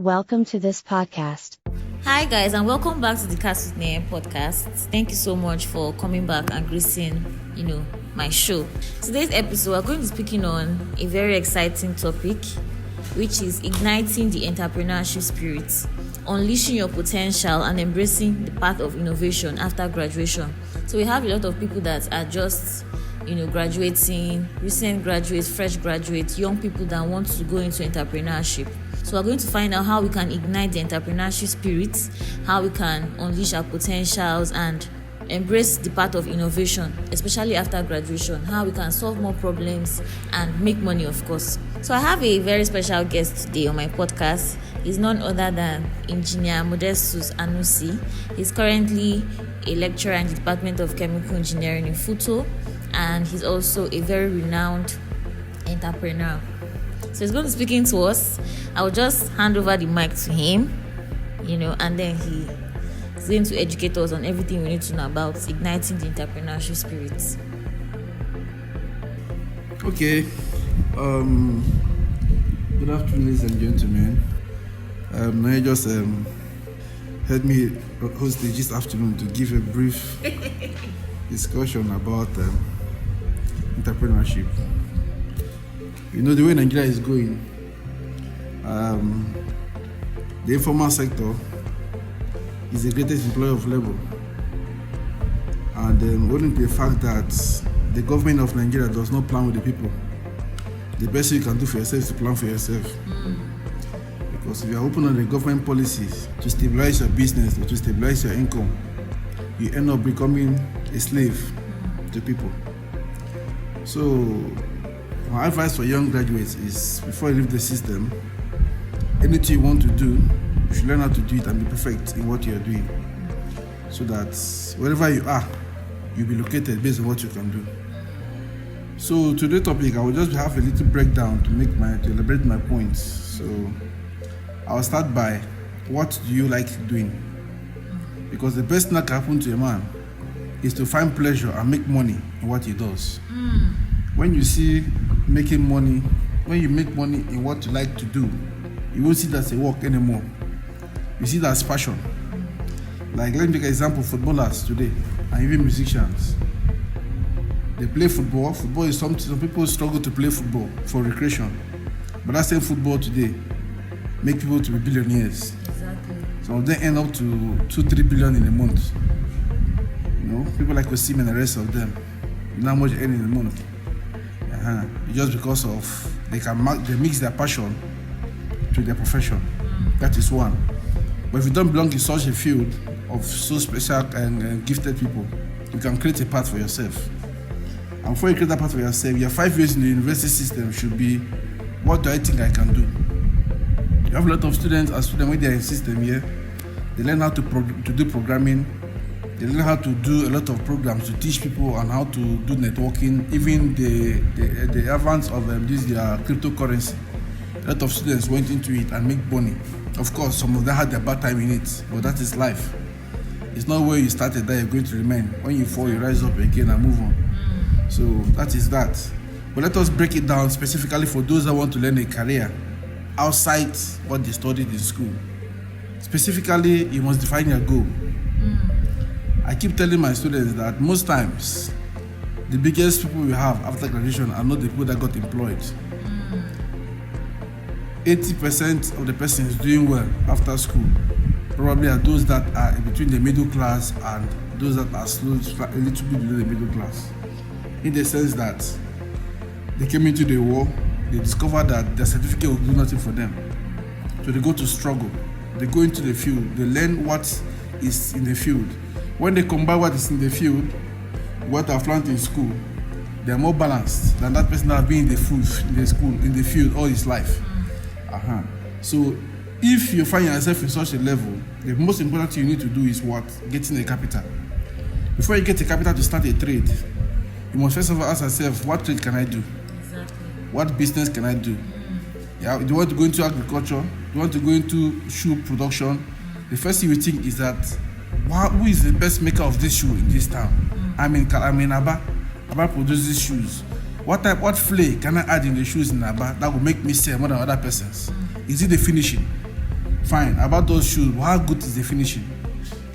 Welcome to this podcast. Hi guys, and welcome back to the Cast with Name podcast. Thank you so much for coming back and gracing, my show. Today's episode, we're going to be speaking on a very exciting topic, which is igniting the entrepreneurship spirit, unleashing your potential and embracing the path of innovation after graduation. So we have a lot of people that are just graduating, recent graduates, fresh graduates, young people that want to go into entrepreneurship. So we're going to find out how we can ignite the entrepreneurship spirit, how we can unleash our potentials and embrace the path of innovation, especially after graduation, how we can solve more problems and make money, of course. So I have a very special guest today on my podcast. He's none other than Engineer Modestus Anusi. He's currently a lecturer in the Department of Chemical Engineering in Futo, and he's also a very renowned entrepreneur. So he's going to be speaking to us. I will just hand over the mic to him, and then he's going to educate us on everything we need to know about igniting the entrepreneurship spirit. Okay. Good afternoon, ladies and gentlemen. I just heard me host this afternoon to give a brief discussion about entrepreneurship. The way Nigeria is going, the informal sector is the greatest employer of labor. And owing to the fact that the government of Nigeria does not plan with the people, the best thing you can do for yourself is to plan for yourself. Because if you are open on the government policies to stabilize your business or to stabilize your income, you end up becoming a slave to people. So, my advice for young graduates is, before you leave the system, anything you want to do, you should learn how to do it and be perfect in what you are doing, so that wherever you are, you'll be located based on what you can do. So today's topic, I will just have a little breakdown to elaborate my points. So I'll start by, what do you like doing? Because the best thing that can happen to a man is to find pleasure and make money in what he does. When you see making money, when you make money in what you like to do, you won't see that as a work anymore. You see that as passion. Like, let me take an example, footballers today and even musicians. They play football. Football is something, some people struggle to play football for recreation. But that same football today make people to be billionaires. Exactly. Some of them end up to 2-3 billion in a month. People like Osim and the rest of them. You know how much they earn in a month. Just because of they mix their passion to their profession. That is one. But if you don't belong in such a field of so special and gifted people, you can create a path for yourself. And before you create that path for yourself, your 5 years in the university system should be, what do I think I can do? You have a lot of students when they are in system here, they learn how to do programming. They learn how to do a lot of programs to teach people on how to do networking, even the advance of this cryptocurrency. A lot of students went into it and make money. Of course, some of them had their bad time in it, but that is life. It's not where you started that you're going to remain. When you fall, you rise up again and move on. So that is that. But let us break it down specifically for those that want to learn a career outside what they studied in school. Specifically, you must define your goal. I keep telling my students that most times, the biggest people we have after graduation are not the people that got employed. 80% of the persons doing well after school probably are those that are between the middle class and those that are a little bit below the middle class. In the sense that they came into the war, they discovered that their certificate will do nothing for them. So they go to struggle. They go into the field, they learn what is in the field. When they combine what is in the field, what I've learned in school, they are more balanced than that person that has been in the field all his life. So if you find yourself in such a level, the most important thing you need to do is what? Getting a capital. Before you get a capital to start a trade, you must first of all ask yourself, what trade can I do? Exactly. What business can I do? Do you want to go into agriculture? Do you want to go into shoe production? The first thing you think is that, who is the best maker of this shoe in this town? I'm in Aba. Aba produces shoes. What flair can I add in the shoes in Aba that will make me sell more than other persons? Is it the finishing? Fine. About those shoes, how good is the finishing?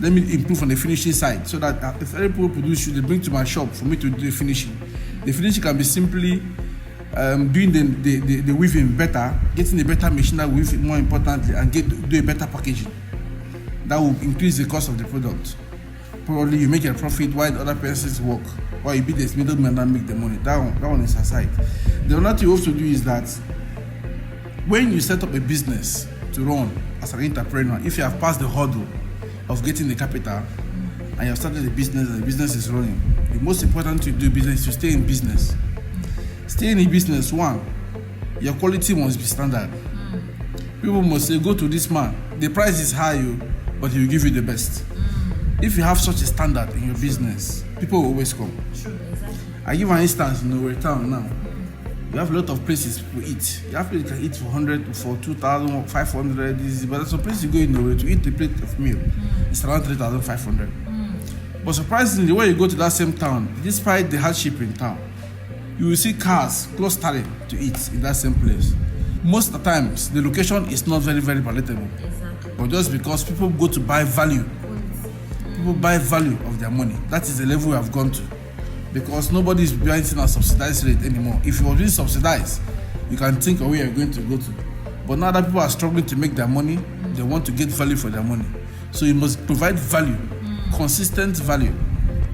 Let me improve on the finishing side so that if other people produce shoes, they bring to my shop for me to do the finishing. The finishing can be simply doing the weaving better, getting a better machine that will weave it more importantly, and do a better packaging. That will increase the cost of the product. Probably you make a profit while other persons work, or you be the middleman and make the money. That one is aside. The other thing you have to do is that when you set up a business to run as an entrepreneur, if you have passed the hurdle of getting the capital and you have started the business and the business is running, the most important thing to do business is to stay in business. Stay in business, one, your quality must be standard. People must say, go to this man, the price is high, but he will give you the best. If you have such a standard in your business, people will always come. True, exactly. I give an instance in Owerri town now. You have a lot of places to eat. You have places you can eat for 100, for 2,000, 500. But there's some places you go in Owerri to eat a plate of meal. It's around 3,500. But surprisingly, when you go to that same town, despite the hardship in town, you will see cars clustering to eat in that same place. Most of the times, the location is not very, very palatable. Exactly. But just because people go to buy value, people buy value of their money. That is the level we have gone to. Because nobody is buying it at subsidized rate anymore. If you were being subsidized, you can think of where you're going to go to. But now that people are struggling to make their money, they want to get value for their money. So you must provide value, consistent value.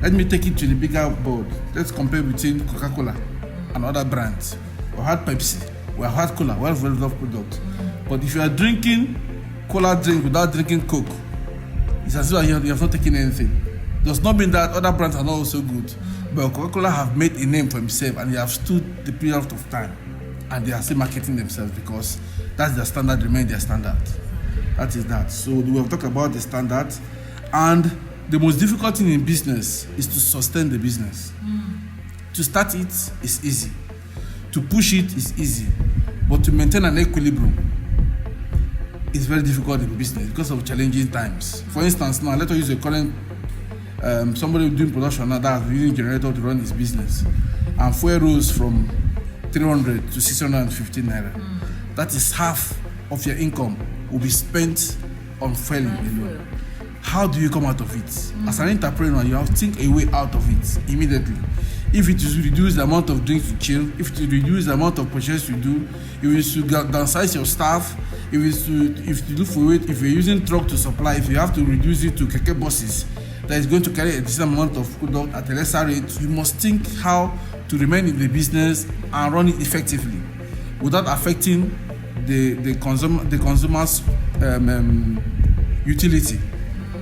Let me take it to the bigger board. Let's compare between Coca-Cola and other brands. We had Pepsi, we have had cola, we have very love product. But if you are drinking cola drink without drinking Coke, it's as if you have not taken anything. Does not mean that other brands are not also good. But Coca-Cola have made a name for himself and they have stood the period of time and they are still marketing themselves because that's their standard, remain their standard. That is that. So we have talked about the standard, and the most difficult thing in business is to sustain the business. To start it is easy. To push it is easy. But to maintain an equilibrium is very difficult in business because of challenging times. For instance, now let us use a current somebody doing production now that has been using generator to run his business, and fuel rose from 300 to 615 naira. That is half of your income will be spent on fueling alone. How do you come out of it? As an entrepreneur, you have to think a way out of it immediately. If it is to reduce the amount of drinks you chill, if it is to reduce the amount of purchase you do, if it is to downsize your staff, if it is to look for it, if you're using truck to supply, if you have to reduce it to keke buses that is going to carry a decent amount of product at a lesser rate, you must think how to remain in the business and run it effectively without affecting the consumer's utility.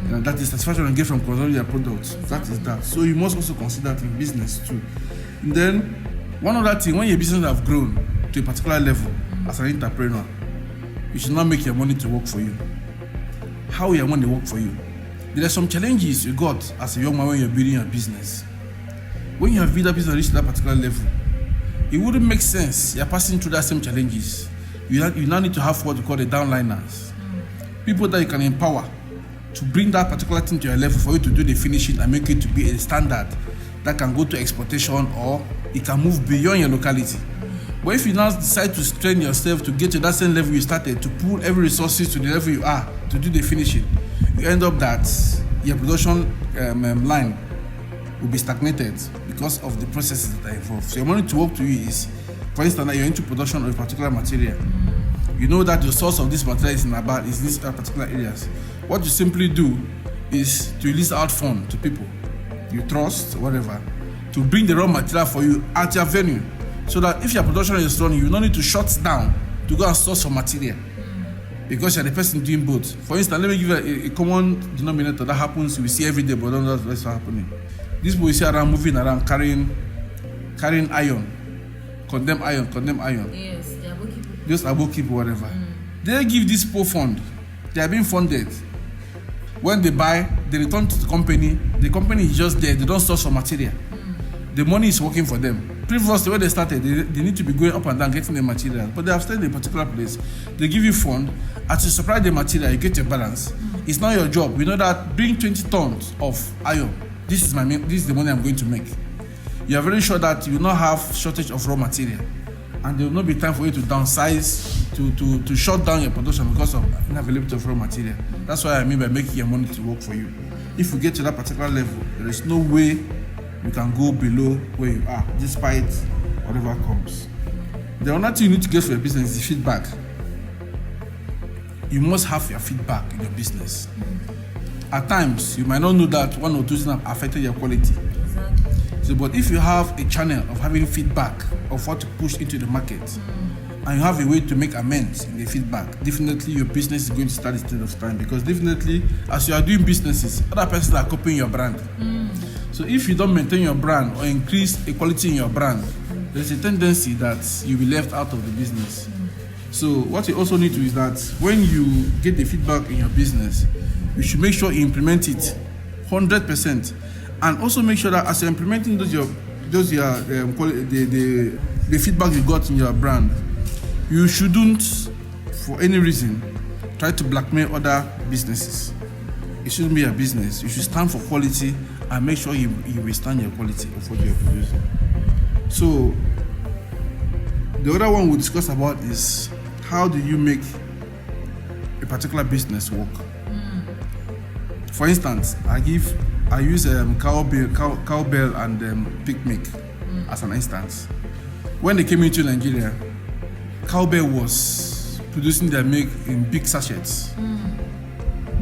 That is satisfaction you get from consuming your products. That is that. So you must also consider that in business too. And then one other thing, when your business have grown to a particular level as an entrepreneur, you should not make your money to work for you. How will your money work for you? There are some challenges you got as a young man when you're building your business. When you have built a business and reached that particular level, it wouldn't make sense you're passing through that same challenges. You now need to have what we call the downliners. People that you can empower to bring that particular thing to your level for you to do the finishing and make it to be a standard that can go to exportation or it can move beyond your locality. But if you now decide to strain yourself to get to that same level you started, to pull every resources to the level you are to do the finishing, you end up that your production line will be stagnated because of the processes that are involved. So your money to work to you is, for instance, you're into production of a particular material. You know that the source of this material is these particular areas. What you simply do is to release out funds to people you trust, whatever, to bring the raw material for you at your venue, so that if your production is running, you don't need to shut down to go and source some material because you're the person doing both. For instance, let me give you a common denominator that happens we see every day, but don't know what's happening. These people you see around moving around carrying iron, condemn iron. Yes, they are working. Just about people, whatever. They give this poor fund. They are being funded. When they buy, they return to the company. The company is just there. They don't source for material. The money is working for them. Previously, when they started, they need to be going up and down getting the material. But they have stayed in a particular place. They give you fund. As you supply the material, you get your balance. It's not your job. You know that bring 20 tons of iron. This is the money I'm going to make. You are very sure that you will not have shortage of raw material. and there will not be time for you to downsize, to shut down your production because of inavailability of raw material. That's what I mean by making your money to work for you. If you get to that particular level, there is no way you can go below where you are, despite whatever comes. The other thing you need to get for your business is feedback. You must have your feedback in your business. At times, you might not know that one or two things have affected your quality. So, but if you have a channel of having feedback of what to push into the market, and you have a way to make amends in the feedback, definitely your business is going to start instead of time. Because definitely, as you are doing businesses, other persons are copying your brand. So if you don't maintain your brand or increase equality in your brand, there's a tendency that you'll be left out of the business. So what you also need to is that when you get the feedback in your business, you should make sure you implement it 100%, and also make sure that as you're implementing the feedback you got in your brand, you shouldn't, for any reason, try to blackmail other businesses. It shouldn't be a business. You should stand for quality and make sure you withstand your quality of what you're producing. So the other one we'll discuss about is how do you make a particular business work. For instance, I use cowbell and picnic as an instance. When they came into Nigeria, cowbell was producing their milk in big sachets,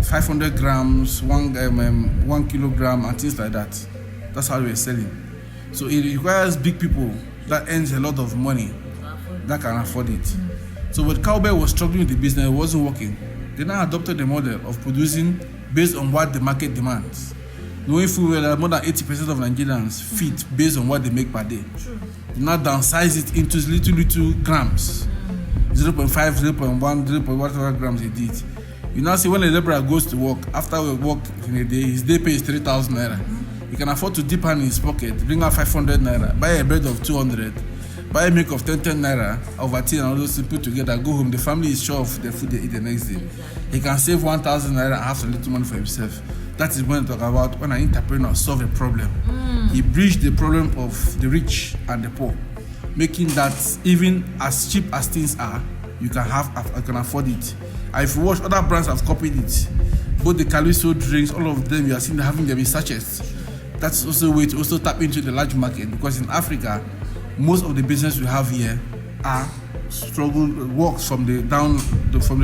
500 grams, 1 kilogram, and things like that. That's how they were selling. So it requires big people that earns a lot of money that can afford it. So when cowbell was struggling with the business, it wasn't working. They now adopted the model of producing based on what the market demands. Knowing full well that more than 80% of Nigerians feed based on what they make per day. They now downsize it into little grams. 0.5, 0.1, 0.1 grams a day. You now see when a laborer goes to work, after we work in a day, his day pay is 3,000 naira. He can afford to dip hand in his pocket, bring out 500 naira, buy a bread of 200, buy a milk of 10 naira, over tea and all those things put together, go home. The family is sure of the food they eat the next day. He can save 1,000 naira and have some little money for himself. That is when I talk about when an entrepreneur solve a problem. He bridged the problem of the rich and the poor, making that even as cheap as things are, you can afford it. And if you watch, other brands have copied it. Both the Calypso drinks, all of them, you are seeing having them in sachets. That's also a way to also tap into the large market, because in Africa, most of the business we have here are works from the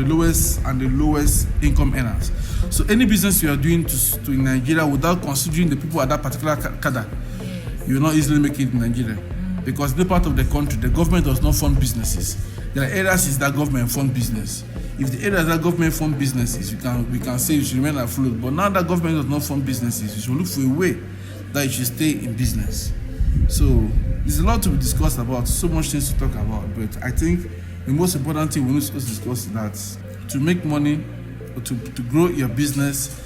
lowest and the lowest income earners. So any business you are doing to in Nigeria without considering the people at that particular cadre, you will not easily make it in Nigeria, because in the part of the country, the government does not fund businesses. There are areas that government fund business. If the areas that government fund businesses, we can say you should remain afloat. But now that government does not fund businesses, you should look for a way that you should stay in business. So there's a lot to be discussed about, so much things to talk about. But I think the most important thing we need to discuss is that to make money or to grow your business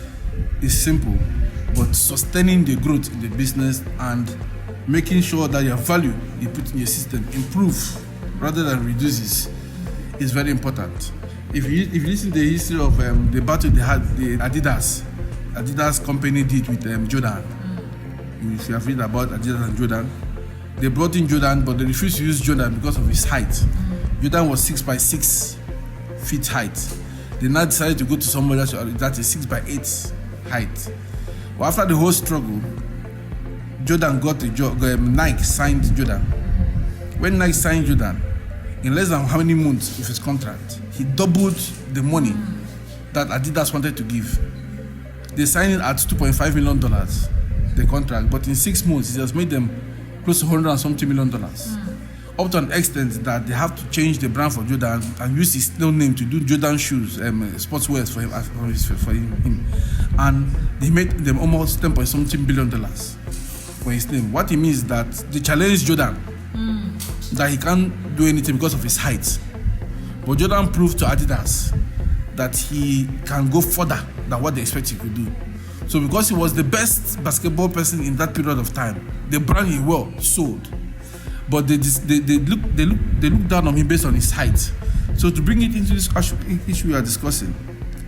is simple, but sustaining the growth in the business and making sure that your value you put in your system improves rather than reduces is very important. If you listen to the history of the battle they had, the Adidas company did with Jordan. If you have read about Adidas and Jordan, they brought in Jordan, but they refused to use Jordan because of his height. Jordan was 6'6" feet height. They now decided to go to somebody that is 6'8" height. Well, after the whole struggle, Jordan got the job. Nike signed Jordan. When Nike signed Jordan, in less than how many months of his contract, he doubled the money that Adidas wanted to give. They signed it at $2.5 million, the contract, but in 6 months, it has made them close to $100 and something million. Up to an extent that they have to change the brand for Jordan and use his still name to do Jordan shoes, sportswear for him. And they made them almost $10 something billion for his name. What it means is that they challenged Jordan that he can't do anything because of his height. But Jordan proved to Adidas that he can go further than what they expect he could do. So because he was the best basketball person in that period of time, the brand he wore sold. But they look down on him based on his height. So to bring it into this issue we are discussing,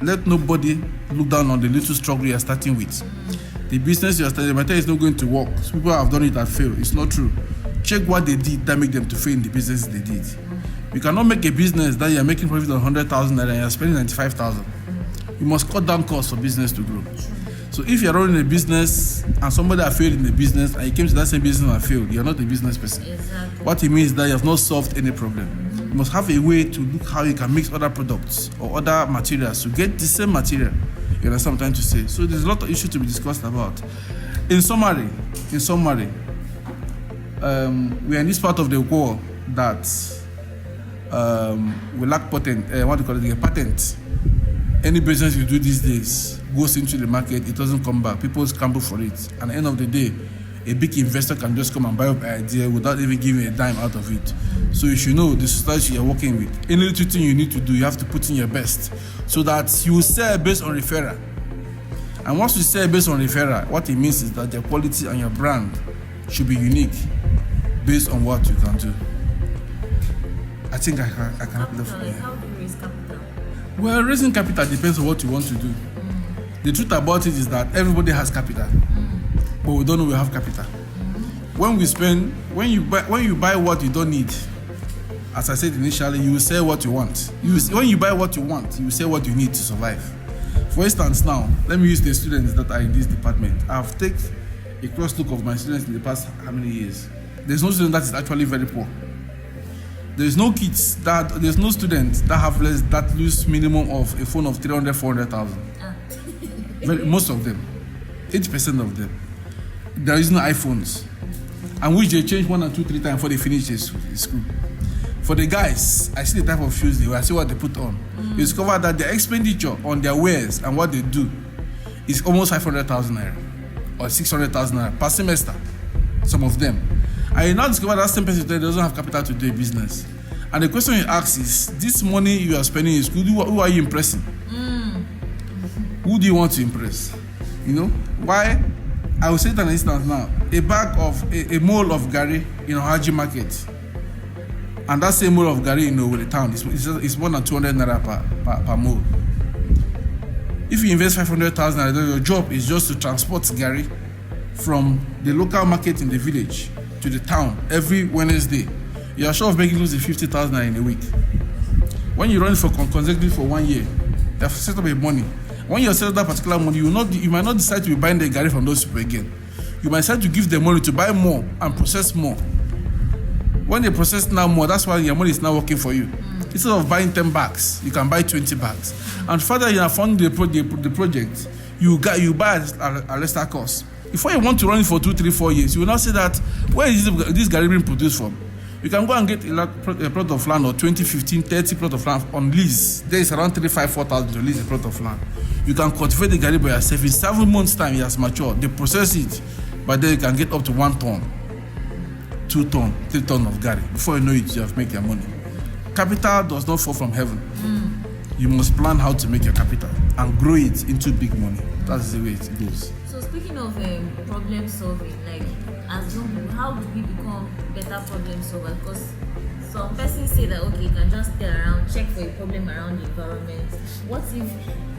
let nobody look down on the little struggle you are starting with. The business you are starting, the matter is not going to work. So people have done it and failed. It's not true. check what they did that make them to fail in the business they did. You cannot make a business that you're making profit of 100,000 and you're spending 95,000. You must cut down costs for business to grow. So if you're running a business and somebody has failed in the business and you came to that same business and failed, you're not a business person. Exactly. What it means is that you have not solved any problem. You must have a way to look how you can mix other products or other materials to get the same material. You understand what I'm trying to say? So there's a lot of issues to be discussed about. In summary, we are in this part of the world that we lack patent. Any business you do these days goes into the market, it doesn't come back. People scramble for it. And at the end of the day, a big investor can just come and buy up an idea without even giving a dime out of it. So you should know the society you're working with. Any little thing you need to do, you have to put in your best so that you will sell based on referral. And once you sell based on referral, what it means is that your quality and your brand should be unique based on what you can do. I think I can help you. How do you raise capital? Well, raising capital depends on what you want to do. The truth about it is that everybody has capital, but we don't know we have capital. When you buy what you don't need, as I said initially, you will sell what you want. When you buy what you want, you will sell what you need to survive. For instance, now, let me use the students that are in this department. I've taken a cross look of my students in the past how many years. There's no student that is actually very poor. There's no student that lose minimum of a phone of 300, 400,000. Most of them, 80% of them, they're using iPhones, and which they change 1 or 2, 3 times before they finish school. For the guys, I see the type of shoes they wear, I see what they put on. You discover that their expenditure on their wares and what they do is almost 500,000 naira or 600,000 naira per semester. Some of them. And you now discover that same person doesn't have capital to do a business. And the question you ask is, this money you are spending in school, who are you impressing? Who do you want to impress? You know? Why? I will say it an instance now. A bag of, a mole of Gary in Ohaji market, and that same mole of Gary in the town is more than 200 naira per mole. If you invest 500,000 naira, your job is just to transport Gary from the local market in the village to the town every Wednesday. You are sure of making lose 50,000 in a week. When you run for consecutive for 1 year, you have set up a money. When you set that particular money, you might not decide to be buying the Gary from those people again. You might decide to give them money to buy more and process more. When they process now more, that's why your money is now working for you. Instead of buying 10 bags, you can buy 20 bags. And further, you are funding the project, you buy a lesser cost. Before you want to run it for 2, 3, 4 years, you will not say that, where is this Gary being produced from? You can go and get a plot of land or 20, 15, 30 plot of land on lease. There is around 3,500, 4,000 to lease a plot of land. You can cultivate the Gary by yourself. In 7 months' time, it has matured. They process it, but then you can get up to 1 ton, 2 ton, 3 ton of Gary. Before you know it, you have made your money. Capital does not fall from heaven. You must plan how to make your capital and grow it into big money. That's the way it goes. So speaking of problem solving, like as young people, how do we become better problem solvers? Because some persons say that okay, you can just stay around, check for a problem around the environment. What if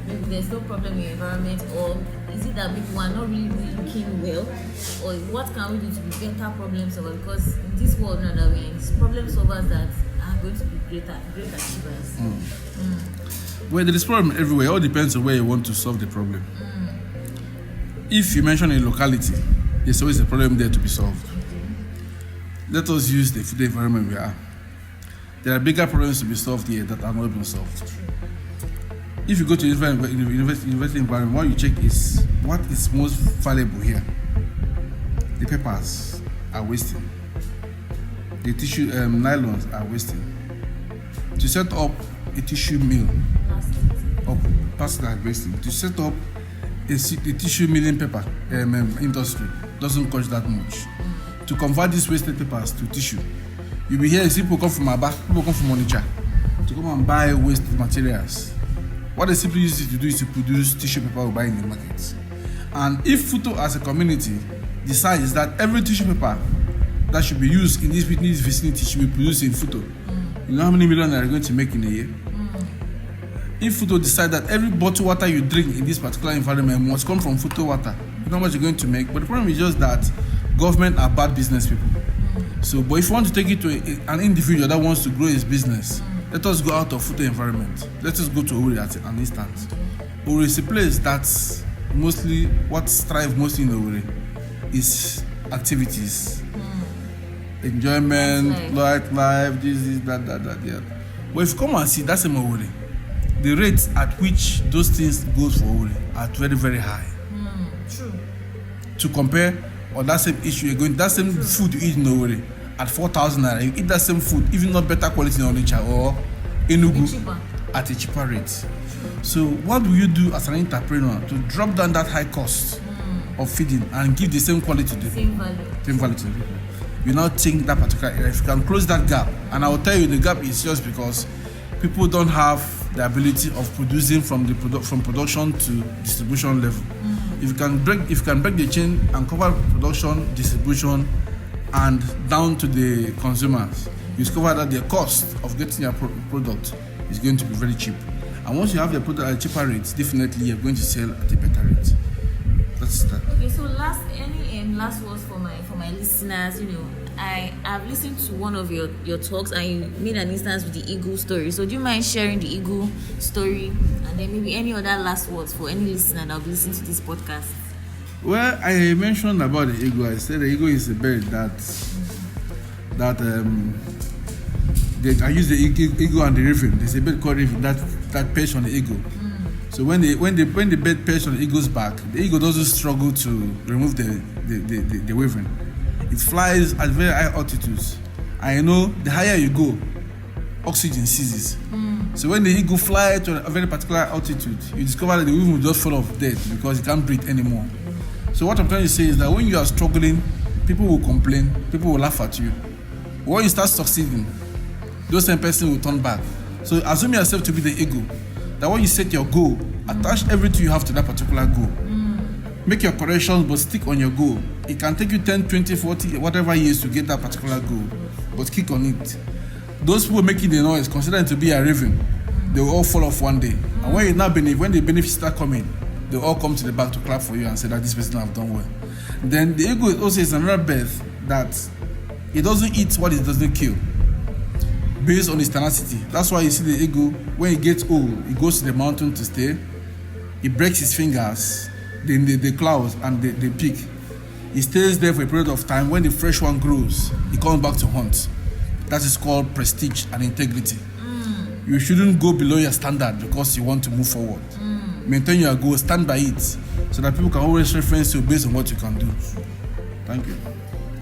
maybe there's no problem in the environment, or is it that people are not really looking well, or what can we do to be better problem solvers? Because in this world now that we're in, it's problem solvers that are going to be great achievers. Well, there is problem everywhere. It all depends on where you want to solve the problem. If you mention a locality, there's always a problem there to be solved. Let us use the environment we are. There are bigger problems to be solved here that are not being solved. If you go to the university environment, what you check is what is most valuable here. The papers are wasting. The tissue nylons are wasting. To set up a tissue mill, plastic are wasting. To set up a tissue milling paper industry doesn't cost that much. To convert these wasted papers to tissue, you'll be here, people come from Aba, people come from Onitsha to come and buy wasted materials. What they simply use it to do is to produce tissue paper we buy in the markets. And if Futo as a community decides that every tissue paper that should be used in this vicinity should be produced in Futo, you know how many million they are going to make in a year? If Futo decide that every bottled water you drink in this particular environment must come from Futo water, you know how much you're going to make. But the problem is just that government are bad business people. So, but if you want to take it to an individual that wants to grow his business, let us go out of Fute environment. Let us go to Uri at an instance. Uri is a place that's mostly what strive mostly in Uri is activities, enjoyment, life, this, that, yeah. But if you come and see, that's in Uri. The rates at which those things goes for Uri are very, very high. True. To compare on that same issue, you're going that same food you eat in Uri at 4,000 naira, you eat that same food, even not better quality in Onitsha or Enugu at a cheaper rate. So what will you do as an entrepreneur to drop down that high cost of feeding and give the same quality to the Same value to the people? You now think that particular area. If you can close that gap, and I will tell you the gap is just because people don't have the ability of producing from production to distribution level. If you can break the chain and cover production, distribution, and down to the consumers, you discover that the cost of getting your product is going to be very cheap. And once you have your product at a cheaper rate, definitely you're going to sell at a better rate. That's that. Okay, so any last words for my listeners. I've listened to one of your talks, and you made an instance with the eagle story. So do you mind sharing the eagle story, and then maybe any other last words for any listener that will be listening to this podcast? Well, I mentioned about the eagle. I said the eagle is a bird I use the eagle and the raven. There's a bird called raven that perch on the eagle. So when the bird perches on the eagle's back, the eagle doesn't struggle to remove the raven. It flies at very high altitudes. And the higher you go, oxygen ceases. So when the eagle flies to a very particular altitude, you discover that the raven will just fall off dead because it can't breathe anymore. So what I'm trying to say is that when you are struggling, people will complain, people will laugh at you. When you start succeeding, those same person will turn back. So assume yourself to be the eagle. That when you set your goal, attach everything you have to that particular goal. Make your corrections, but stick on your goal. It can take you 10, 20, 40, whatever years to get that particular goal, but kick on it. Those people making the noise, consider it to be a raven. They will all fall off one day. And when the benefits start coming, they all come to the back to clap for you and say that this person have done well. Then the eagle also is another bird that it doesn't eat what it doesn't kill, based on its tenacity. That's why you see the eagle, when it gets old, it goes to the mountain to stay. It breaks his fingers, then the claws and the beak. It stays there for a period of time. When the fresh one grows, it comes back to hunt. That is called prestige and integrity. You shouldn't go below your standard because you want to move forward. Maintain your goal, stand by it, so that people can always reference you based on what you can do. Thank you.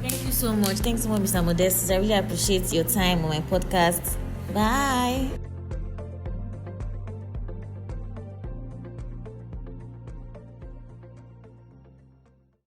Thank you so much. Thanks so much, Mr. Modestus. I really appreciate your time on my podcast. Bye.